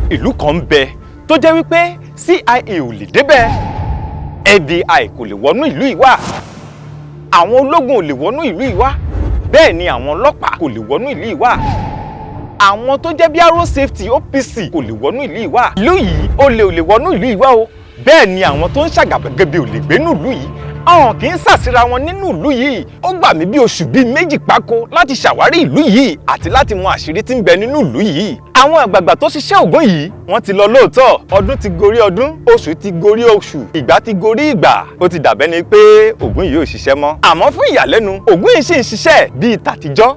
ìlú kan ń bẹ tó jẹ́ wípé CIA ò lè débẹ̀, FBI kò lè wọnú ìlú yìí wá, àwọn ológun ò lè wọnú ìlú yìí wá, bẹ́ẹ̀ ni àwọn ọlọ́pàá kò lè wọnú ìlú yìí wá, àwọn tó jẹ́ bí road safety OPC kò lè wọnú ìlú yìí wá. Ìlú yìí olè ò lè wọnú ìlú yìí wá o, bẹ́ẹ̀ ni àwọn tó ń ṣàgàbàgebè ò lè gbénú ìlú yìí, àwọn kì í ṣàṣìra wọn nínú ìlú yìí. Ó gbà mí bí oṣù bíi méjì pákó láti ṣàwárí ìlú yìí àti láti mọ àṣírí tí ń bẹ nínú ìlú yìí. Àwọn àgbààgbà tó ṣiṣẹ́ ògùn yìí wọ́n ti lọ lóòótọ́, ọdún ti gorí ọdún, oṣù ti gorí oṣù, ìgbà ti gorí ìgbà, ó ti dàbẹ́ ni pé ògùn yìí ò ṣiṣẹ́ mọ́. Àmọ́ fún ìyàlẹ́nu, ògùn yìí ṣì ń ṣiṣẹ́ bíi tàtijọ́.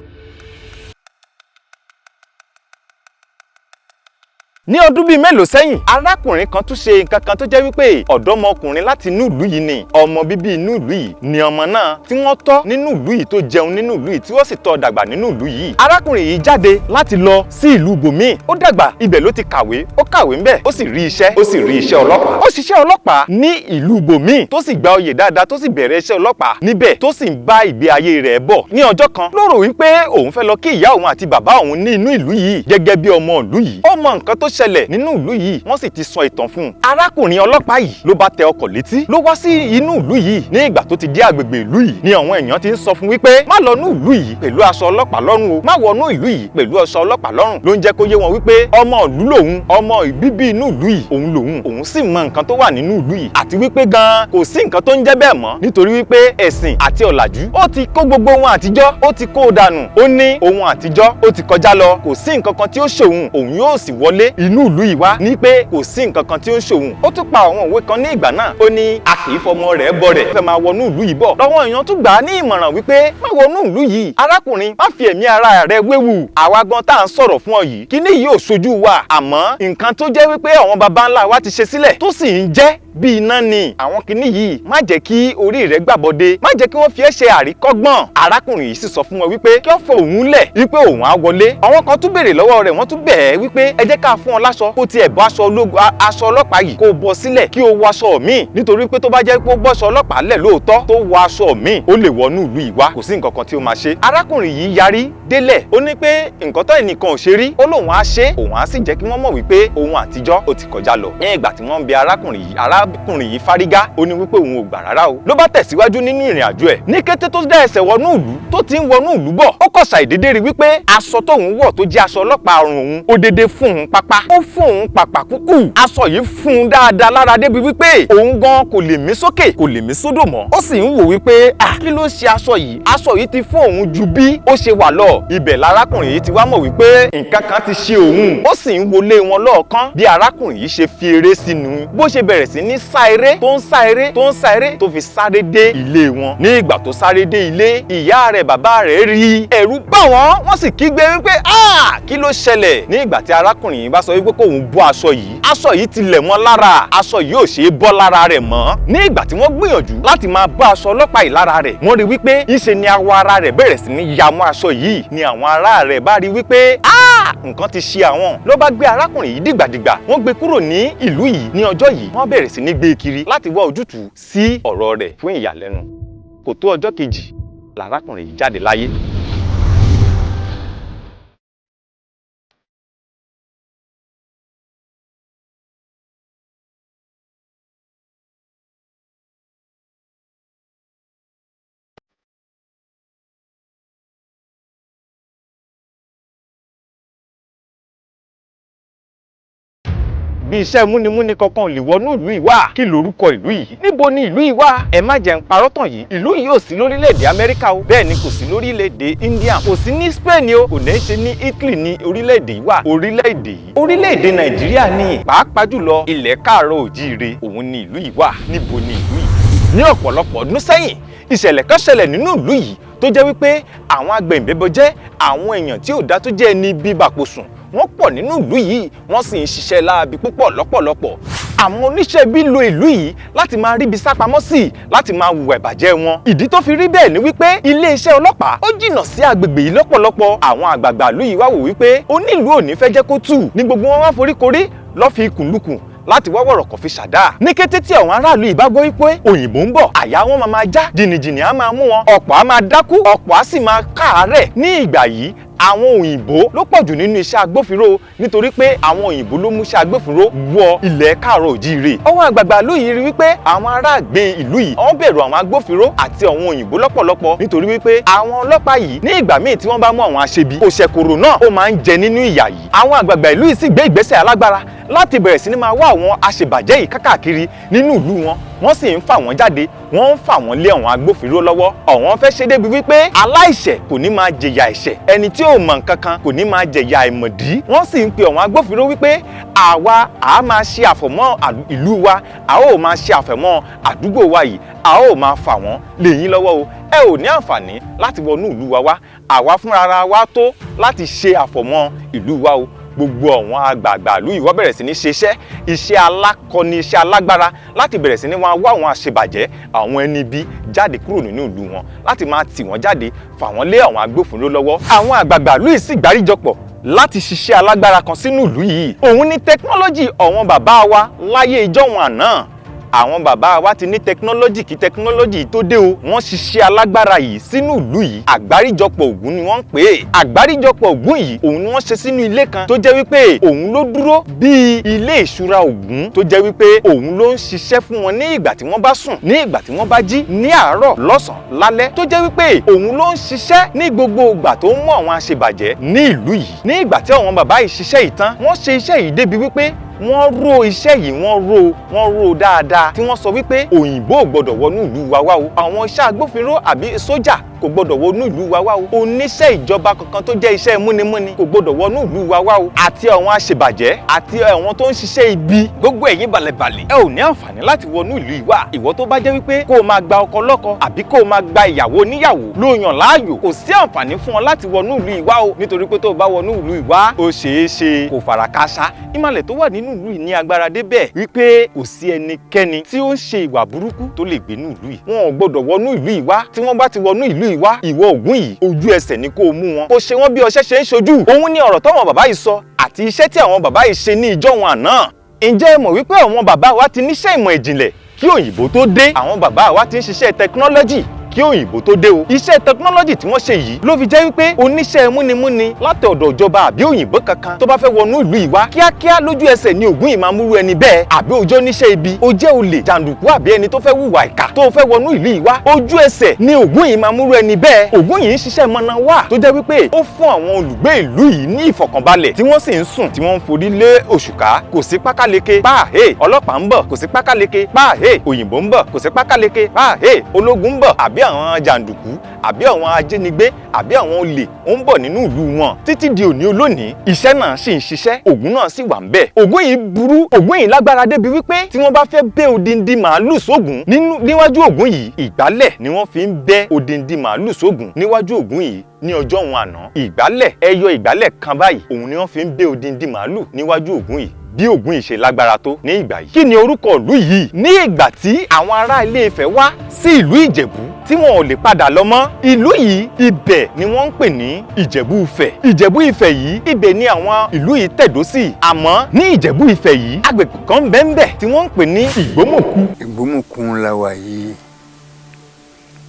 Ní ọdún bíi mélòó sẹ́yìn, arákùnrin kan tún ṣe nǹkan kan tó jẹ́ wípé ọ̀dọ́mọkùnrin láti inú ìlú yìí ni, ọmọ bíbí inú ìlú yìí ni ọmọ náà, tí wọ́n tọ́ nínú ìlú yìí, tó jẹun nínú ìlú yìí, tí wọ́n sì tọ́ dàgbà nínú ìlú yìí. Arákùnrin yìí jáde láti lọ sí ìlú ibòmíì, ó dàgbà ibẹ̀ ló ti kàwé, ó kàwé ńbẹ̀, ó sì rí iṣẹ́, ó sì rí iṣẹ́ ọlọ́pàá. Ó ṣiṣẹ́ ọlọ́pàá ní ìlú ibòmíì, tó sì gba oyè dáadáa, tó sì bẹ̀rẹ̀ iṣẹ́ ọlọ́pàá níbẹ̀, tó sì ń bá ìgbé ayé rẹ̀ bọ̀. Ní ọjọ́ kan ló rò wípé òun fẹ́ lọ kí ìyá òun àti bàbá òun ní inú ìlú yìí gẹ́gẹ́ bí ọmọ ìlú yìí. Ó mọ nǹkan tó ṣẹlẹ̀ nínú ìlú yìí, wọ́n sì ti sọ ìtàn fún un. Arákùnrin ọlọ́pàá yìí ló bá tẹ ọkọ̀ létí, ló wá sí inú ìlú yìí. Ní ìgbà tó ti dé agbègbè ìlú yìí ni àwọn èèyàn ti ń sọ fún wípé má lọ nú ìlú yìí pẹ̀lú aṣọ ọlọ́pàá lọ́rùn o, má wọnú ìlú yìí pẹ̀lú aṣọ ọlọ́pàá lọ́rùn. Ló ń jẹ́ kó yé wọn wípé ọmọ ìlú lòun, ọmọ ìbíbí inú ìlú yìí òun lòun, òun sì mọ nǹkan tó wà nínú ìlú yìí, àti wípé gan kò sí nǹkan tó ń jẹ́ bẹ́ẹ̀ mọ́, nítorí wípé ẹ̀sìn àti ọ̀làjú ó ti kó gbogbo ohun àtijọ́, ó ti kó dànù. Ó ní ohun àtijọ́ ó ti kọjá lọ, kò sí nǹkan kan tí ó ṣòun, òun yóò sì wọlé inú ìlú yìí wá, ní pé kò sí nǹkan kan tí ó ń ṣòun. Ó tún pa àwọn òwe kan ní ìgbà náà, ó ní a kì í fọmọ rẹ̀ bọ rẹ̀ fẹ́ máa wọnú ìlú yìí bọ̀. Lọ́wọ́ èèyàn tún gbà á ní ìmọ̀ràn wípé má wọnú ìlú yìí, arákùnrin má fi ẹ̀mí ara rẹ̀ wéwu. Àwa gan tá à ń sọ̀rọ̀ fún ọ yìí, kíní yìí ò ṣojú wa, àmọ́ nǹkan tó jẹ́ wípé àwọn baba ńlá wa ti ṣe sílẹ̀ tó sì ń jẹ́ bí iná ni. Àwọn kinní yìí má jẹ́ kí orí rẹ̀ gbàbọdé, má jẹ́ kí wọ́n fi ẹ́ ṣe àríkọ́gbọ́n. Arákùnrin yìí sì sọ fún wọn wípé kí ó fọ òun lẹ̀, wípé òun á wọlé. Àwọn kan tún béèrè lọ́wọ́ rẹ̀, wọ́n tún bẹ̀ ẹ́ wípé ẹ jẹ́ ká fún ọ láṣọ, kó tiẹ̀ bọ́ aṣọ ọlọ́pàá yìí kó bọ́ sílẹ̀ kí ó wọ aṣọ míì, nítorí pé tó bá jẹ́ pé ó bọ́ṣọ ọlọ́pàá lẹ̀ lóòótọ́ tó wọ aṣọ míì, ó lè wọnú ìlú yìí wá, kò sí nǹkan kan tí ó máa ṣe. Arákùnrin yìí yarí délẹ̀, ó ní pé nǹkan tó ẹnìkan ò ṣe rí, ó lóun á ṣe, òun á sì jẹ́ kí wọ́n mọ̀ wípé ohun àtijọ́ ó ti kọjá lọ. Ní ìgbà tí wọ́n ń bi arákùnrin yìí fárígá, ó ní wípé òun ò gbà rárá o. Ló bá tẹ̀síwájú nínú ìrìn àjò ẹ̀. Ní kété tó dá ẹsẹ̀ wọnú ìlú, tó ti ń wọnú ìlú bọ̀, ó kọ̀ ṣàìdédé rí wípé aṣọ tóun wọ̀ tó jẹ́ aṣọ ọlọ́pàá ọrùn òun, ó dédé fún òun pápá, ó fún òun pàpà kúkú. Aṣọ yìí fún un dáadáa lára débi wípé òun gan kò lè mí sókè, kò lè mí sódò mọ́. Ó sì ń wò wípé kí ló ṣe aṣọ yìí ti fún òun ju bí ó ṣe wà lọ. Ibẹ̀ lárákùnrin yìí ti wá mọ̀ wípé nǹkan kan ti ṣe òun. Ó sì ń wọlé wọn lọ́ọ̀kan bí arákùnrin yìí ṣe fi eré sínú, bó ṣe bẹ̀rẹ̀ sí ní sá eré tó ń sá eré tó ń sá eré tó fi sáré dé ilé wọn. Ní ìgbà tó sáré dé ilé, ìyá rẹ̀ bàbá rẹ̀ rí, ẹ̀rù bá wọn, wọ́n sì kígbe wípé kí ló ṣẹlẹ̀. Ní ìgbà tí arákùnrin yìí bá sọ wípé kóun bọ́ aṣọ yìí ti lẹ̀ mọ́ lára, aṣọ yìí ò ṣeé bọ́ lára rẹ̀ mọ́. Ní ìgbà tí wọ́n gbìyànjú láti máa bọ́ aṣọ ọlọ́pàá yìí lára rẹ̀, wọ́n rí wípé ńṣe ni awọ ara rẹ̀ bẹ̀rẹ̀ sí ní ya mọ́ aṣọ yìí, ni àwọn ará rẹ̀ bá rí wípé nǹkan ti ṣe àwọn. Ló bá gbé arákùnrin yìí dìgbàdìgbà, wọ́n gbé kúrò ní ìlú yìí. Ní ọjọ́ yìí wọ́n bẹ̀rẹ̀ sí ní gbé kiri láti wá ojútùú sí ọ̀rọ̀ rẹ̀. Fún ìyàlẹ́nu, kò tó ọjọ́ kejì lárákùnrin yìí jáde láyé. Bí iṣẹ́ múnimúni kankan ò lè wọnú ìlú yìí wá. Kí lorúkọ ìlú yìí? Níbo ni ìlú yìí wà? Ẹ má jẹ́ n parọ́ tàn yìí. Ìlú yìí ò sí lórílẹ̀-èdè Amẹ́ríkà o. Bẹ́ẹ̀ ni kò sí lórílẹ̀-èdè India. Kò sí ní Spain o. Kò ní ṣe ní Italy ní orílẹ̀-èdè yìí wà. Orílẹ̀-èdè Nàìjíríà ni. Pàápàá jùlọ ilẹ̀ káàárọ̀ òjíire, òun ni ìlú yìí wà. Níbo ni ìlú yìí? Ní ọ̀pọ̀lọpọ̀ ọdún sẹ́yìn, ìṣẹ̀lẹ̀ kan ṣẹlẹ̀ nínú ìlú yìí tó jẹ́ wípé àwọn agbẹ̀yìnbẹ́bọjẹ́, àwọn èèyàn tí ò dá tó jẹ́ ẹni bíbàpòsùn, wọ́n pọ̀ nínú ìlú yìí, wọ́n sì ń ṣiṣẹ́ láabi púpọ̀ lọ́pọ̀lọpọ̀. Àwọn oníṣẹ́ ibi lo ìlú yìí láti máa ríbi sápamọ́ sí, láti máa hùwà ìbàjẹ́ wọn. Ìdí tó fi rí bẹ́ẹ̀ ni wípé iléeṣẹ́ ọlọ́pàá ó jìnnà sí agbègbè yìí lọ́pọ̀lọpọ̀. Àwọn àgbààgbà ìlú yìí wá wò wípé onílùú ò ní fẹ́ jẹ́ kó tù, ní gbogbo wọn wá foríkorí lọ́ fi ikùnlukùn láti wá wọ̀rọ̀ kọ̀ fi ṣàdá. Ní kété tí àwọn aráàlú yìí bá gbọ́ wípé òyìnbó ń bọ̀, àyà wọn máa já, jìnnìjìnnì á máa mú wọn, ọ̀pọ̀ á máa dákú, ọ̀pọ̀ á sì máa káàárẹ̀. Ní ìgbà yìí àwọn òyìnbó ló pọ̀jù nínú iṣẹ́ agbófinró nítorí pé àwọn òyìnbó ló mú iṣẹ́ agbófinró wọ ilẹ̀ káàárọ̀ òjíire. Àwọn àgbààgbà ìlú yìí rí wípé àwọn aráàgbé ìlú yìí wọ́n bẹ̀rù àwọn agbófinró àti àwọn òyìnbó lọ́pọ̀lọpọ̀ nítorí wípé àwọn ọlọ́pàá yìí ní ìgbà míì tí wọ́n bá mú àwọn aṣebi òṣèkòrò náà ó máa ń jẹ nínú ìyà yìí. Àwọn àgbààgbà ìlú yìí sì gbé ìgbésẹ̀ alágbára láti bẹ̀rẹ̀ sí ní máa wá àwọn aṣèbàjẹ́ yìí káàkiri nínú ìlú wọn. Wọ́n sì ń fà wọ́n jáde, wọ́n ń fà wọ́n lé àwọn agbófinró lọ́wọ́. Àwọn fẹ́ ṣe débi wípé aláìṣẹ̀ kò ní máa jẹ̀yà ẹ̀ṣẹ̀, ẹni tí ò mọ̀ nǹkan kan kò ní máa jẹ̀yà àìmọ̀dí. Wọ́n sì ń pe àwọn agbófinró wípé àwa àá máa ṣe àfọ̀mọ́ ìlú wa, a ó máa ṣe àfọ̀mọ́ àdúgbò wa yìí, a ó máa fà wọ́n lé yín lọ́wọ́ o. Ẹ ò ní àǹfààní láti wọnú ìlú wa wá, àwa fúnra wa tó láti ṣe àfọ̀mọ́ ìlú wa o. Gbogbo àwọn àgbààgbà ìlú yìí wọ́n bẹ̀rẹ̀ sí ní ṣiṣẹ́ iṣẹ́ alákọni, iṣẹ́ alágbára láti bẹ̀rẹ̀ sí ní wá àwọn àṣebàjẹ́, àwọn ẹni ibi jáde kúrò nínú ìlú wọn láti máa tì wọ́n jáde, fà wọ́n lé àwọn agbófinró lọ́wọ́. Àwọn àgbààgbà ìlú yìí sì gbáríjọpọ̀ láti ṣiṣẹ́ alágbára kan sínú ìlú yìí. Òun ni tẹkinọ́lọ́jì àwọn bàbá wa láyé ìjọ́un àná. Àwọn bàbá wa ti ní tẹkinọ́lọ́jì kí tẹkinọ́lọ́jì tó dé o. Wọ́n ṣiṣẹ́ alágbára yìí sínú ìlú yìí. Àgbáríjọpọ̀ Ògún ni wọ́n ń pè é. Àgbáríjọpọ̀ Ògún yìí òun ni wọ́n ṣe sínú ilé kan tó jẹ́ wípé òun ló dúró bíi ilé ìṣúra Ògún tó jẹ́ wípé òun ló ń ṣiṣẹ́ fún wọn ní ìgbà tí wọ́n bá sùn, ní ìgbà tí wọ́n bá jí, ní àárọ̀, lọ́sàn-án, lálẹ́, tó jẹ́ wípé òun ló ń ṣiṣẹ́ ní gbogbo ìgbà tó ń mú àwọn aṣebàjẹ́ ní ìlú yìí. Ní ìgbà tí àwọn bàbá yìí ṣiṣẹ́ yìí tán, wọ́n ṣe iṣẹ́ yìí débi wípé wọ́n ró iṣẹ́ yìí, wọ́n ró dáadáa tí wọ́n sọ wípé òyìnbó ò gbọ́dọ̀ wọnú ìlú wa wá o. Àwọn iṣẹ́ agbófinró àbí sójà kò gbọ́dọ̀ wọnú ìlú wa wá o. Oníṣẹ́ ìjọba kankan tó jẹ́ iṣẹ́ múnimúni kò gbọ́dọ̀ wọnú ìlú wa wá o. Àti àwọn aṣebàjẹ́ àti àwọn tó ń ṣiṣẹ́ ibi, gbogbo ẹ̀yin balẹ̀balẹ̀ ẹ ò ní àǹfààní láti wọnú ìlú yìí wá. Ìwọ tó bá jẹ́ wípé kó o máa gba ọkọ lọ́kọ àbí kó o máa gba ìyàwó níyàwó ló yàn láàyò, kò sí àǹfààní fún ọ láti wọnú ìlú yìí wá o. Nítorí pé tó o bá wọnú ìlú yìí wá, ó ṣeé ṣe kó fara kááṣá. Ìmọ̀lẹ̀ tó wà nínú ìlú yìí ní agbára débẹ̀ wípé kò sí ẹnikẹ́ni tí ó ń ṣe ìwà burúkú tó lè gbé nínú ìlú yìí. Wọn ò gbọdọ̀ wọnú ìlú yìí wá. Tí wọ́n bá ti wọnú ìlú yìí wá, ìwọ Ògún yìí ojú ẹsẹ̀ ni kó o mú wọn. Kó ṣe wọ́n bí ọṣẹ ṣe ń ṣojú. Òun ni ọ̀rọ̀ táwọn bàbá yìí sọ àti iṣẹ́ tí àwọn bàbá yìí ṣe ní ìjọ́un àná. Ǹjẹ́ ẹ mọ̀ wípé àwọn bàbá wa ti níṣẹ́ ìmọ̀ ìjìnlẹ̀ kí òyìnbó tó dé? Àwọn bàbá wa ti ń ṣiṣẹ́ tẹkinọ́lọ́jì kí òyìnbó tó dé o. Iṣẹ́ tẹkinọ́lọ́jì tí wọ́n ṣe yìí ló fi jẹ́ wípé oníṣẹ́ múnimúni láti ọ̀dọ̀ ìjọba àbí òyìnbó kankan tó bá fẹ́ wọnú ìlú yìí wá, kíákíá lójú ẹsẹ̀ ni Ògún yìí máa múrú ẹni bẹ́ẹ̀. Àbí o jẹ́ oníṣẹ́ ibi, o jẹ́ olè, jàǹdùkú àbí ẹni tó fẹ́ hùwà ìkà tó fẹ́ wọnú ìlú yìí wá, ojú ẹsẹ̀ ni Ògún yìí máa múrú ẹni bẹ́ẹ̀. Ògún yìí ń ṣiṣẹ́ mọ̀nà wá tó jẹ́ wípé ó fún àwọn olùgbé ìlú yìí ní ìfọ̀kànbalẹ̀ tí wọ́n sì ń sùn tí wọ́n ń forí lé òṣùká. Kò sí pákáleke páàhé, ọlọ́pàá ń bọ̀, kò sí pákáleke páàhé, òyìnbó ń bọ̀, kò sí pákáleke páàhé, ológun ń bọ̀ àbí àwọn jàǹdùkú àbí àwọn ajínigbé àbí àwọn olè ó ń bọ̀ nínú ìlú wọn. Títí di òní olónìí iṣẹ́ náà sì ń ṣiṣẹ́, Ògún náà sì wà ń bẹ̀. Ògún yìí burú, Ògún yìí lágbára débi wípé tí wọ́n bá fẹ́ bẹ́ odindi màálù sógun níwájú Ògún yìí, ìgbálẹ̀ ni wọ́n fi ń bẹ́ odindi màálù sógun níwájú Ògún yìí ní ọjọ́ òun àná. Ìgbálẹ̀, ẹyọ ìgbálẹ̀ kan báyìí òun ni wọ́n fi ń bẹ́ odindi màálù níwájú Ògún yìí. Bí Ògún yìí ṣe lágbára tó ní ìgbà yìí. Kí ni orúkọ ìlú yìí? Ní ìgbà tí àwọn ará Ilé Ifẹ̀ wá sí ìlú Ìjẹ̀bú tí wọn ò lè padà lọ mọ́, ìlú yìí ibẹ̀ ni wọ́n ń pè ní Ìjẹ̀bú Ifẹ̀. Ìjẹ̀bú Ifẹ̀ yìí ibẹ̀ ni àwọn ìlú yìí tẹ̀dó sí. Àmọ́ ní Ìjẹ̀bú Ifẹ̀ yìí agbègbè kan bẹ́ẹ̀ tí wọ́n ń pè ní Ìgbómòkú. Ìgbómòkú la wà yìí.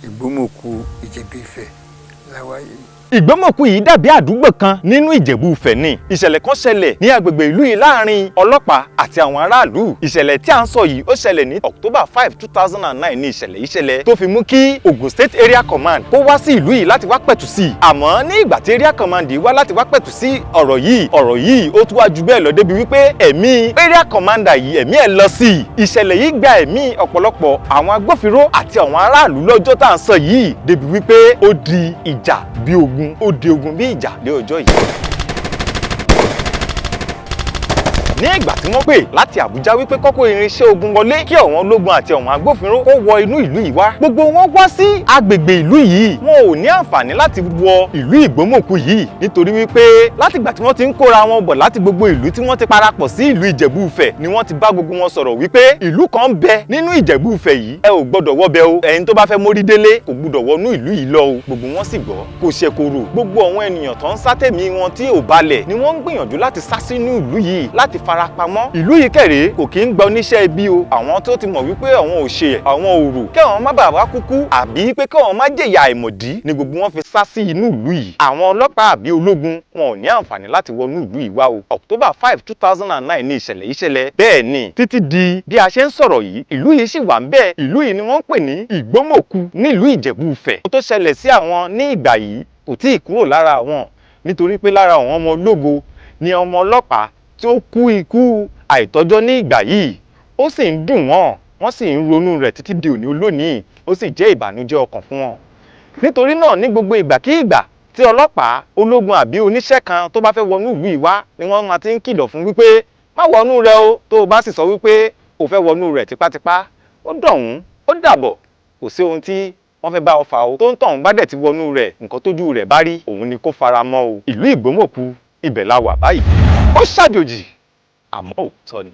Ìgbómòkú Ìjẹ̀bú Ifẹ̀ la wà yìí. Ìgbómòkú yìí dàbí àdúgbò kan nínú Ìjẹ̀bú Ifẹ̀ ni. Ìṣẹ̀lẹ̀ kan ṣẹlẹ̀ ní agbègbè ìlú yìí láàrin ọlọ́pàá àti àwọn aráàlú. Ìṣẹ̀lẹ̀ tí a ń sọ yìí ó ṣẹlẹ̀ ní October 5, 2009 ní ìṣẹ̀lẹ̀ tó fi mú kí Ogun State Area Command kó wá sí ìlú yìí láti wá pẹ̀tù sí i. Àmọ́ ní ìgbà tí Area Command yìí wá láti wá pẹ̀tù sí ọ̀rọ̀ yìí ó tún wá ju bẹ́ẹ̀ lọ débi wípé ẹ̀mí Area Commander yìí ẹ̀mí ẹ̀ lọ sí i. Ìṣẹ̀lẹ̀ yìí gba ẹ̀mí ọ̀pọ̀lọpọ̀ àwọn agbófinró àti àwọn aráàlú lọ́jọ́ tá à ń sọ yìí débi wípé ó di ìjà bí ogun, ó di ogun bí ìjà lé ọjọ́ yìí. Ní ìgbà tí wọ́n pè láti Àbújá wípé kọ́kọ́ irinṣẹ́ ogun wọlé kí àwọn ológun àti àwọn agbófinró kó wọ inú ìlú yìí wá, gbogbo wọn wá sí agbègbè ìlú yìí. Wọn ò ní àǹfààní láti wọ ìlú Ìgbómòkú yìí nítorí wípé látìgbà tí wọ́n ti ń kóra wọn bọ̀ láti gbogbo ìlú tí wọ́n ti parapọ̀ sí ìlú Ìjẹ̀bú Ifẹ̀ ni wọ́n ti bá gbogbo wọn sọ̀rọ̀ wípé ìlú kan bẹ nínú Ìjẹ̀bú Ifẹ̀ yìí, ẹ ò gbọdọ̀ wọbẹ̀ o, ẹ̀yin tó bá fẹ́ mórí délé kò gbọdọ̀ wọnú ìlú yìí lọ o. Gbogbo wọn sì gbọ́, kò ṣẹ̀kòrò. Gbogbo àwọn ènìyàn tó ń sá tẹ̀mí wọn tí ò balẹ̀ ni wọ́n ń gbìyànjú láti sá sínú ìlú yìí láti farapamọ́. Ìlú yìí kẹ̀rẹ́ kò kí ń gba oníṣẹ́ ibi o. Àwọn tó ti mọ̀ wípé àwọn ò ṣe àwọn òrò kí àwọn má bàa wá kúkú àbí pé kí àwọn má jẹ̀yà àìmọ̀dí ni gbogbo wọn fi sá sí inú ìlú yìí. Àwọn ọlọ́pàá àbí ológun wọn ò ní àǹfààní láti wọnú ìlú yìí wá o. October 5, 2009 ni ìṣẹ̀lẹ̀ yìí ṣẹlẹ̀. Bẹ́ẹ̀ ni títí di bí a ṣe ń sọ̀rọ̀ yìí ìlú yìí sì wà ń bẹ́ẹ̀. Ìlú yìí ni wọ́n ń pè ní Ìgbómòkú nílùú Ìjẹ̀bú-Ifẹ̀. Ó tó ṣẹlẹ̀ sí àwọn ní ìgbà yìí kò tíì kúrò lára wọn nítorí pé lára àwọn ọmọ ológo ni ọmọ ọlọ́pàá tí ó kú ikú àìtọ́jọ́ ní ìgbà yìí. Ó sì ń dùn wọ́n sì ń ronú rẹ̀ títí di òní olónìí. Ó sì jẹ́ ìbànújẹ́ ọkàn fún wọn. Nítorí náà ní gbogbo ìgbàkígbà tí ọlọ́pàá ológun àbí oníṣẹ́ kan tó bá fẹ́ wọnú ìlú yìí wá ni wọ́n máa ti ń kìlọ̀ fún wípé má wọnú rẹ̀ o. Tó o bá sì sọ wípé o fẹ́ wọnú rẹ̀ tipátipá ó dọ̀hún ó dàbọ̀ kò sí ohun tí wọ́n fẹ́ bá ọ fà o. Tó ń tọ̀hún bá dẹ̀ ti wọnú rẹ̀ nǹkan tójú rẹ̀ bá rí òun ni kó fara mọ́ o. Ìlú Ìgbómòkú ibẹ̀ la wà báyìí. Ó ṣàjòjì àmọ́ òótọ́ ni.